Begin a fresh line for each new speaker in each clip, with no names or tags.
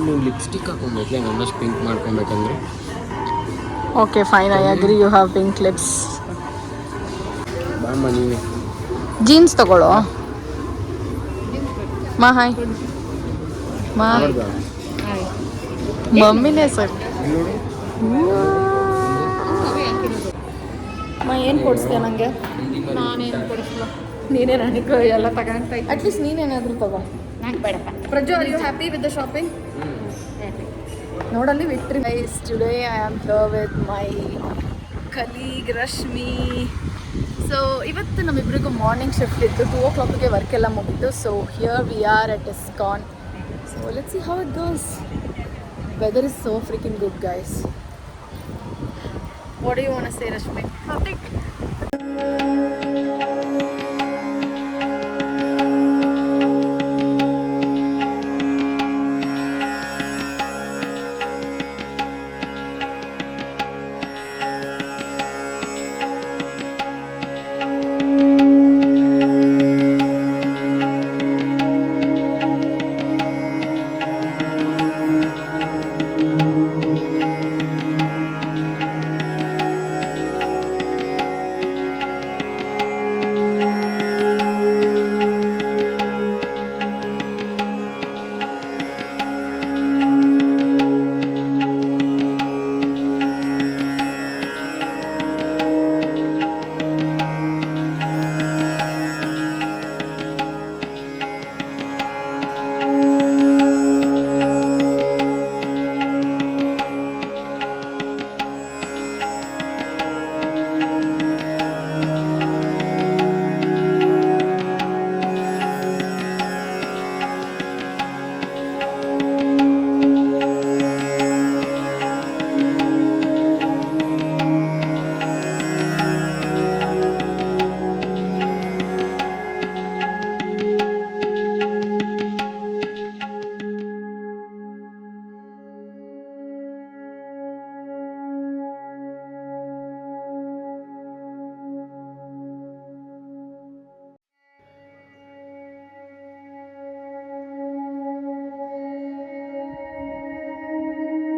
ನೀವು ಲಿಪ್ಸ್ಟಿಕ್ ಹಾಕೊಬೇಕೇ ನನ್ನಷ್ಟು ಪಿಂಕ್ ಮಾಡ್ಕೊಬೇಕಂದ್ರೆ.
Okay fine, I agree, you have pink lips.
ಬಾಮ್ಮ ನೀವೇ
ಜೀನ್ಸ್ ತಗೊಳ್ಳೋ. ಮಾ ಹಾಯ್ ಮಾ ಮಮ್ಮಿನೇ ಸರ್. ಮಾ ಏನು ಕೊಡಿಸ್ತೀಯ ನನಗೆ?
ನಾನೇನು ಕೊಡಿಸ್ಲೋ,
ನೀನೇ ನನಗೆ ಎಲ್ಲ ತಗೊಂತ. ಅಟ್ಲೀಸ್ಟ್ ನೀನೇನಾದರೂ ತಗೋ.
ನಂಗೆ ಬೇಡಪ್ಪ.
Prajwal, are you happy with the shopping? ನೋಡಲ್ಲಿ victory. Guys, today I am here with my colleague Rashmi. So ಇವತ್ತು ನಮ್ಮಿಬ್ಬರಿಗೂ ಮಾರ್ನಿಂಗ್ ಶಿಫ್ಟ್ ಇತ್ತು. 2 o'clockಗೆ ವರ್ಕ್ ಎಲ್ಲ ಮುಗಿತು. So here we are at ISKCON. So let's see how it goes. Weather is so freaking good guys. What do you want to say Rashmi? Nothing.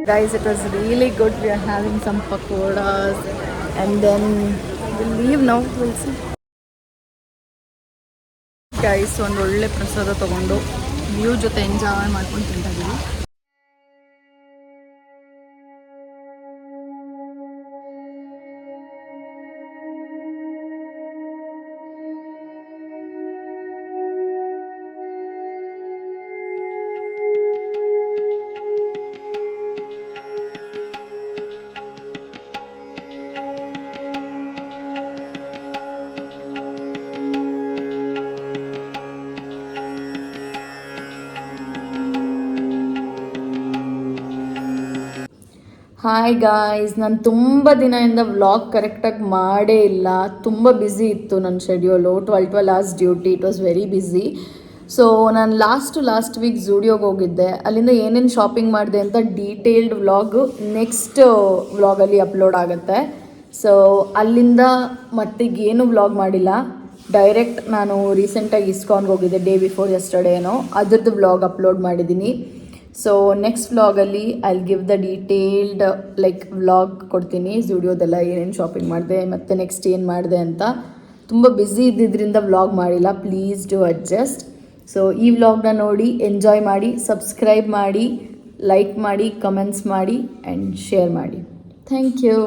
Guys, it was really good. We are having some pakoras and then we'll leave now. We'll see. Guys, ಒಂದು ಒಳ್ಳೆ ಪ್ರಸಾದ ತಗೊಂಡು view ಜೊತೆ enjoy ಮಾಡ್ಕೊಂಡು ತಿಂತಾ ಇದೀವಿ. Hi guys, ನಾನು ತುಂಬ ದಿನದಿಂದ ವ್ಲಾಗ್ ಕರೆಕ್ಟಾಗಿ ಮಾಡೇ ಇಲ್ಲ. ತುಂಬ ಬ್ಯುಸಿ ಇತ್ತು ನನ್ನ schedule. 12 hours duty. It was very busy. So ನಾನು ಲಾಸ್ಟ್ ವೀಕ್ ಝೂಡಿಯೋಗೆ ಹೋಗಿದ್ದೆ. ಅಲ್ಲಿಂದ ಏನೇನು ಶಾಪಿಂಗ್ ಮಾಡಿದೆ ಅಂತ ಡೀಟೇಲ್ಡ್ ವ್ಲಾಗು ನೆಕ್ಸ್ಟ್ ವ್ಲಾಗಲ್ಲಿ ಅಪ್ಲೋಡ್ ಆಗುತ್ತೆ. ಸೊ ಅಲ್ಲಿಂದ ಮತ್ತೀಗೇನು ವ್ಲಾಗ್ ಮಾಡಿಲ್ಲ. ಡೈರೆಕ್ಟ್ ನಾನು ರೀಸೆಂಟಾಗಿ ISKCONಗೆ ಹೋಗಿದ್ದೆ, ಡೇ ಬಿಫೋರ್ ಯಸ್ಟರ್ಡೇನೋ, ಅದ್ರದ್ದು ವ್ಲಾಗ್ ಅಪ್ಲೋಡ್ ಮಾಡಿದ್ದೀನಿ. ಸೊ ನೆಕ್ಸ್ಟ್ ವ್ಲಾಗಲ್ಲಿ I'll give the detailed vlog ಕೊಡ್ತೀನಿ. ಝೂಡಿಯೋದೆಲ್ಲ ಏನೇನು ಶಾಪಿಂಗ್ ಮಾಡಿದೆ ಮತ್ತು ನೆಕ್ಸ್ಟ್ ಏನು ಮಾಡಿದೆ ಅಂತ. ತುಂಬ ಬ್ಯುಸಿ ಇದ್ದಿದ್ದರಿಂದ ವ್ಲಾಗ್ ಮಾಡಿಲ್ಲ. Please do adjust. ಸೊ ಈ ವ್ಲಾಗ್ನ ನೋಡಿ ಎಂಜಾಯ್ ಮಾಡಿ, ಸಬ್ಸ್ಕ್ರೈಬ್ ಮಾಡಿ, ಲೈಕ್ ಮಾಡಿ, ಕಮೆಂಟ್ಸ್ ಮಾಡಿ ಆ್ಯಂಡ್ ಶೇರ್ ಮಾಡಿ. Thank you.